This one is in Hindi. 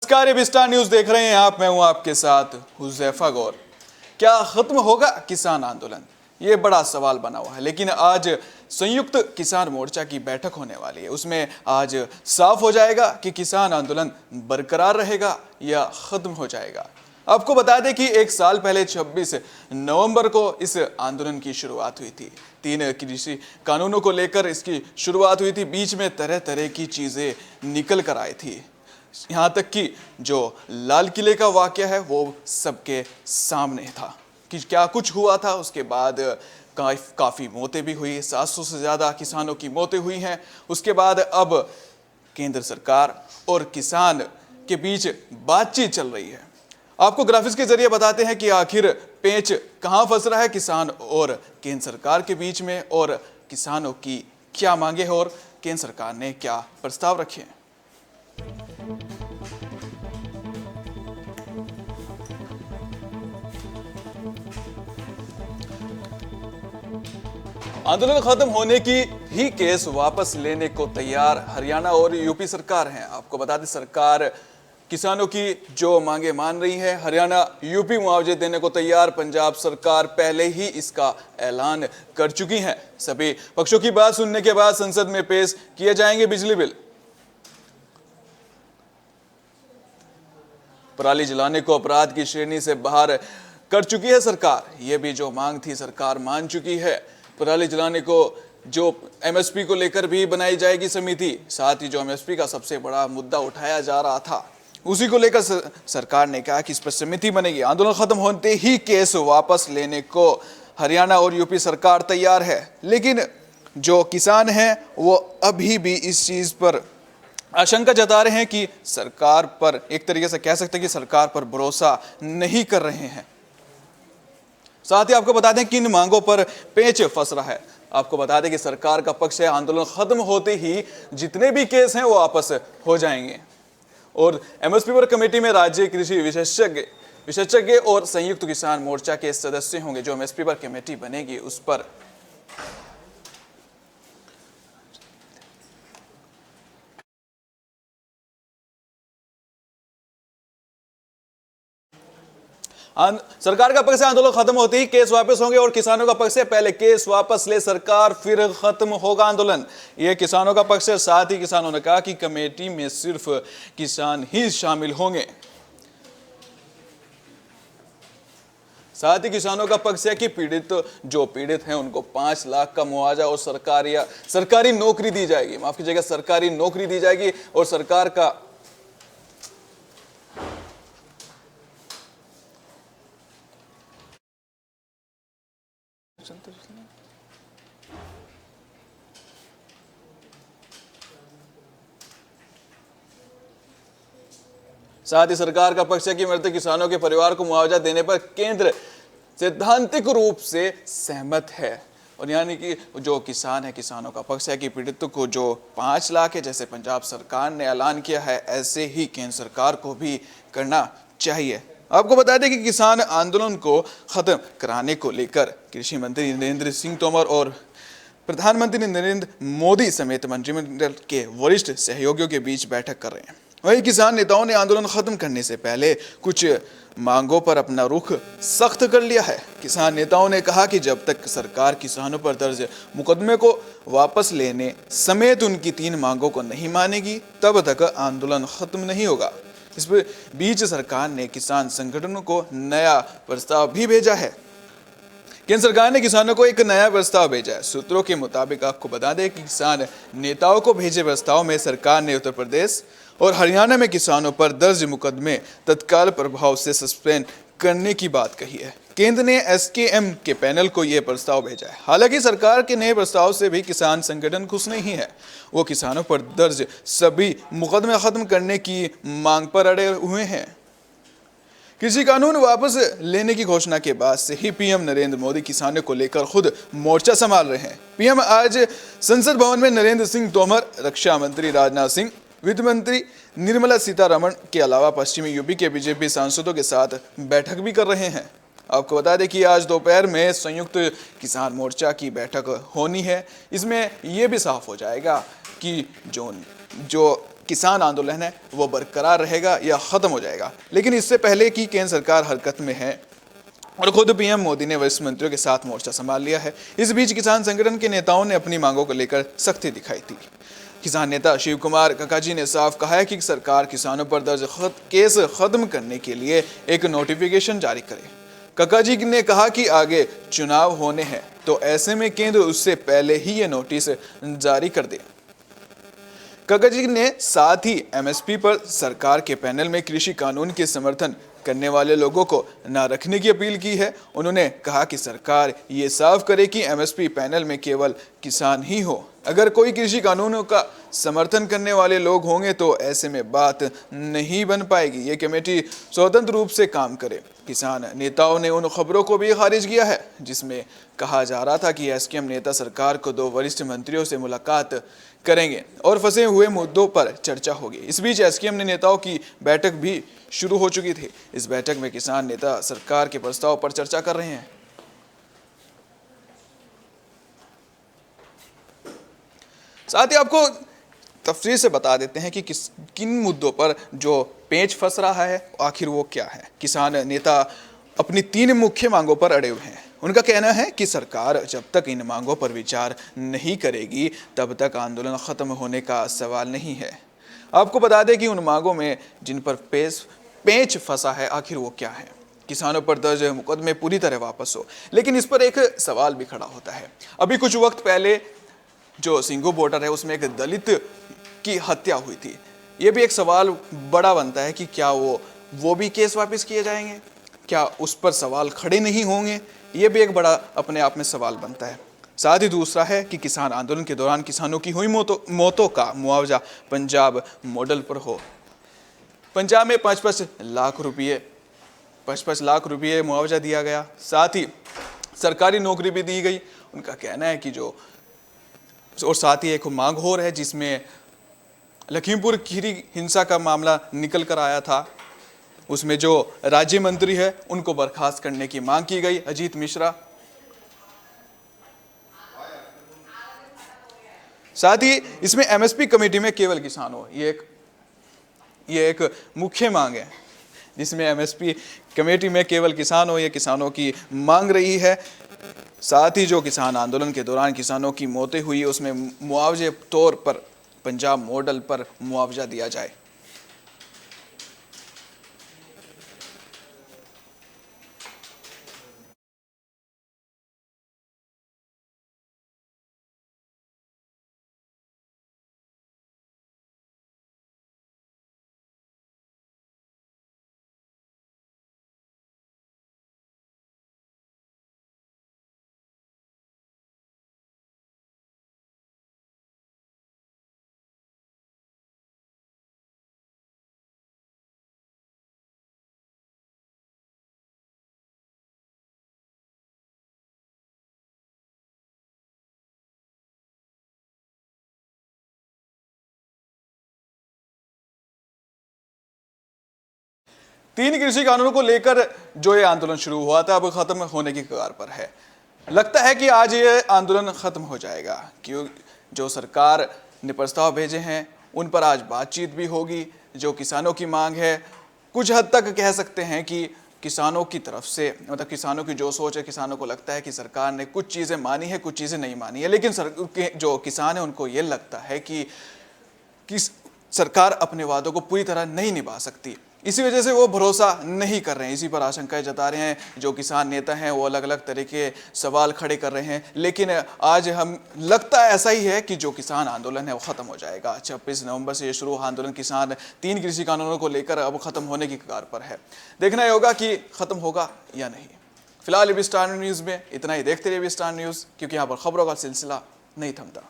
नमस्कार, ये विस्टार न्यूज देख रहे हैं आप। मैं हूं आपके साथ हुज़ैफा गौर। क्या खत्म होगा किसान आंदोलन? ये बड़ा सवाल बना हुआ है, लेकिन आज संयुक्त किसान मोर्चा की बैठक होने वाली है। उसमें आज साफ हो जाएगा कि किसान आंदोलन बरकरार रहेगा या खत्म हो जाएगा। आपको बता दें कि एक साल पहले 26 नवंबर को इस आंदोलन की शुरुआत हुई थी। 3 कृषि कानूनों को लेकर इसकी शुरुआत हुई थी। बीच में तरह तरह की चीजें निकल कर आई थी, यहाँ तक कि जो लाल किले का वाकया है वो सबके सामने था कि क्या कुछ हुआ था। उसके बाद काफ़ी मौतें भी हुई, 700 से ज़्यादा किसानों की मौतें हुई हैं। उसके बाद अब केंद्र सरकार और किसान के बीच बातचीत चल रही है। आपको ग्राफिक्स के जरिए बताते हैं कि आखिर पेंच कहाँ फंस रहा है किसान और केंद्र सरकार के बीच में, और किसानों की क्या मांगे हैं और केंद्र सरकार ने क्या प्रस्ताव रखे हैं। आंदोलन खत्म होने की ही केस वापस लेने को तैयार हरियाणा और यूपी सरकार हैं। आपको बता दें, सरकार किसानों की जो मांगे मान रही है। हरियाणा यूपी मुआवजे देने को तैयार, पंजाब सरकार पहले ही इसका ऐलान कर चुकी है। सभी पक्षों की बात सुनने के बाद संसद में पेश किए जाएंगे बिजली बिल। पराली जलाने को अपराध की श्रेणी से बाहर कर चुकी है सरकार। यह भी जो मांग थी सरकार मान चुकी है। पराली जलाने को जो एमएसपी को लेकर भी बनाई जाएगी समिति। साथ ही जो एमएसपी का सबसे बड़ा मुद्दा उठाया जा रहा था, उसी को लेकर सरकार ने कहा कि इस पर समिति बनेगी। आंदोलन खत्म होते ही केस वापस लेने को हरियाणा और यूपी सरकार तैयार है, लेकिन जो किसान हैं वो अभी भी इस चीज पर आशंका जता रहे हैं कि सरकार पर, एक तरीके से कह सकते हैं कि सरकार पर भरोसा नहीं कर रहे हैं। साथ ही आपको बता दें किन मांगों पर पेंच फंस रहा है। आपको बता दें कि सरकार का पक्ष है आंदोलन खत्म होते ही जितने भी केस हैं वो वापस हो जाएंगे, और एमएसपी पर कमेटी में राज्य कृषि विशेषज्ञ और संयुक्त किसान मोर्चा के सदस्य होंगे। जो एमएसपी पर कमेटी बनेगी उस पर सरकार का पक्ष से आंदोलन खत्म होते ही केस वापस होंगे, और किसानों का पक्ष से पहले केस वापस ले सरकार फिर खत्म होगा आंदोलन। यह किसानों का पक्ष है। साथ ही किसानों ने कहा कि कमेटी में सिर्फ किसान ही शामिल होंगे। साथ ही किसानों का पक्ष है कि पीड़ित हैं उनको 5 लाख का मुआवजा और सरकारी नौकरी दी जाएगी। माफ कीजिएगा, सरकारी नौकरी दी जाएगी, और सरकार का साथ ही सरकार का पक्ष है कि मृतक किसानों के परिवार को मुआवजा देने पर केंद्र सैद्धांतिक रूप से सहमत है। और यानी कि जो किसान है, किसानों का पक्ष है कि पीड़ितों को जो 5 लाख है, जैसे पंजाब सरकार ने ऐलान किया है, ऐसे ही केंद्र सरकार को भी करना चाहिए। आपको बता दें कि किसान आंदोलन को खत्म कराने को लेकर कृषि मंत्री नरेंद्र सिंह तोमर और प्रधानमंत्री नरेंद्र मोदी समेत मंत्रिमंडल के वरिष्ठ सहयोगियों के बीच बैठक कर रहे हैं। वहीं किसान नेताओं ने आंदोलन खत्म करने से पहले कुछ मांगों पर अपना रुख सख्त कर लिया है। किसान नेताओं ने कहा कि जब तक सरकार किसानों पर दर्ज मुकदमे को वापस लेने समेत उनकी 3 मांगों को नहीं मानेगी, तब तक आंदोलन खत्म नहीं होगा। इस बीच सरकार ने किसान संगठनों को नया प्रस्ताव भी भेजा है। केंद्र सरकार ने किसानों को एक नया प्रस्ताव भेजा है। सूत्रों के मुताबिक आपको बता दें कि किसान नेताओं को भेजे प्रस्ताव में सरकार ने उत्तर प्रदेश और हरियाणा में किसानों पर दर्ज मुकदमे तत्काल प्रभाव से सस्पेंड करने की बात कही है। केंद्र ने एसकेएम के पैनल को यह प्रस्ताव भेजा है। हालांकि सरकार के नए प्रस्ताव से भी किसान संगठन खुश नहीं है। वो किसानों पर दर्ज सभी मुकदमे खत्म करने की मांग पर अड़े हुए हैं। कृषि कानून वापस लेने की घोषणा के बाद से ही पीएम नरेंद्र मोदी किसानों को लेकर खुद मोर्चा संभाल रहे हैं। पीएम आज संसद भवन में नरेंद्र सिंह तोमर, रक्षा मंत्री राजनाथ सिंह, वित्त मंत्री निर्मला सीतारमण के अलावा पश्चिमी यूपी के बीजेपी सांसदों के साथ बैठक भी कर रहे हैं। आपको बता दें कि आज दोपहर में संयुक्त किसान मोर्चा की बैठक होनी है। इसमें यह भी साफ हो जाएगा कि जो किसान आंदोलन है वो बरकरार रहेगा या खत्म हो जाएगा। लेकिन इससे पहले कि केंद्र सरकार हरकत में है और खुद पीएम मोदी ने वरिष्ठ मंत्रियों के साथ मोर्चा संभाल लिया है, इस बीच किसान संगठन के नेताओं ने अपनी मांगों को लेकर सख्ती दिखाई थी। किसान नेता शिव कुमार काकाजी ने साफ कहा है कि सरकार किसानों पर दर्ज केस खत्म करने के लिए एक नोटिफिकेशन जारी करे। काकाजी ने कहा कि आगे चुनाव होने हैं, तो ऐसे में केंद्र उससे पहले ही ये नोटिस जारी कर दे। काकाजी ने साथ ही एमएसपी पर सरकार के पैनल में कृषि कानून के समर्थन करने वाले लोगों को न रखने की अपील की है। उन्होंने कहा कि सरकार ये साफ करे कि एमएसपी पैनल में केवल किसान ही हो। अगर कोई कृषि कानूनों का समर्थन करने वाले लोग होंगे तो ऐसे में बात नहीं बन पाएगी। ये कमेटी स्वतंत्र रूप से काम करे। किसान नेताओं ने उन खबरों को भी खारिज किया है जिसमें कहा जा रहा था कि एसकेएम नेता सरकार को 2 वरिष्ठ मंत्रियों से मुलाकात करेंगे और फंसे हुए मुद्दों पर चर्चा होगी। इस बीच एसकेएम नेताओं की बैठक भी शुरू हो चुकी थी। इस बैठक में किसान नेता सरकार के प्रस्ताव पर चर्चा कर रहे हैं। साथ ही आपको तफसील से बता देते हैं कि किन मुद्दों पर जो पेच फंस रहा है आखिर वो क्या है। किसान नेता अपनी 3 मुख्य मांगों पर अड़े हुए हैं। उनका कहना है कि सरकार जब तक इन मांगों पर विचार नहीं करेगी तब तक आंदोलन खत्म होने का सवाल नहीं है। आपको बता दें कि उन मांगों में जिन पर पेच फंसा है आखिर वो क्या है। किसानों पर दर्ज मुकदमे पूरी तरह वापस हो, लेकिन इस पर एक सवाल भी खड़ा होता है। अभी कुछ वक्त पहले जो सिंघू बॉर्डर है उसमें एक दलित की हत्या हुई थी। ये भी एक सवाल बड़ा बनता है कि क्या वो भी केस वापस किए जाएंगे, क्या उस पर सवाल खड़े नहीं होंगे। ये भी एक बड़ा अपने आप में सवाल बनता है। साथ ही दूसरा है कि किसान आंदोलन के दौरान किसानों की हुई मौतों का मुआवजा पंजाब मॉडल पर हो। पंजाब में 5-5 लाख रुपये मुआवजा दिया गया। साथ ही सरकारी नौकरी भी दी गई। उनका कहना है कि और साथ ही एक मांग हो रहा है जिसमें लखीमपुर खीरी हिंसा का मामला निकल कर आया था। उसमें जो राज्य मंत्री है उनको बर्खास्त करने की मांग की गई, अजीत मिश्रा। साथ ही इसमें एमएसपी कमेटी में केवल किसान हो, ये एक मुख्य मांग है जिसमें एमएसपी कमेटी में केवल किसान हो, ये किसानों की मांग रही है। साथ ही जो किसान आंदोलन के दौरान किसानों की मौतें हुई उसमें मुआवजे तौर पर पंजाब मॉडल पर मुआवजा दिया जाए। तीन कृषि कानूनों को लेकर जो ये आंदोलन शुरू हुआ था अब खत्म होने की कगार पर है। लगता है कि आज ये आंदोलन खत्म हो जाएगा, क्यों जो सरकार ने प्रस्ताव भेजे हैं उन पर आज बातचीत भी होगी। जो किसानों की मांग है कुछ हद तक कह सकते हैं कि किसानों की तरफ से, मतलब किसानों की जो सोच है, किसानों को लगता है कि सरकार ने कुछ चीज़ें मानी है, कुछ चीज़ें नहीं मानी है। लेकिन जो किसान है उनको ये लगता है कि सरकार अपने वादों को पूरी तरह नहीं निभा सकती। इसी वजह से वो भरोसा नहीं कर रहे हैं, इसी पर आशंकाएं जता रहे हैं। जो किसान नेता हैं वो अलग अलग तरह के सवाल खड़े कर रहे हैं। लेकिन आज हम लगता है ऐसा ही है कि जो किसान आंदोलन है वो ख़त्म हो जाएगा। 26 नवंबर से ये शुरू आंदोलन किसान 3 कृषि कानूनों को लेकर अब ख़त्म होने की कगार पर है। देखना ही होगा कि ख़त्म होगा या नहीं। फिलहाल स्टार न्यूज़ में इतना ही। देखते रहिए स्टार न्यूज़, क्योंकि यहाँ पर खबरों का सिलसिला नहीं थमता।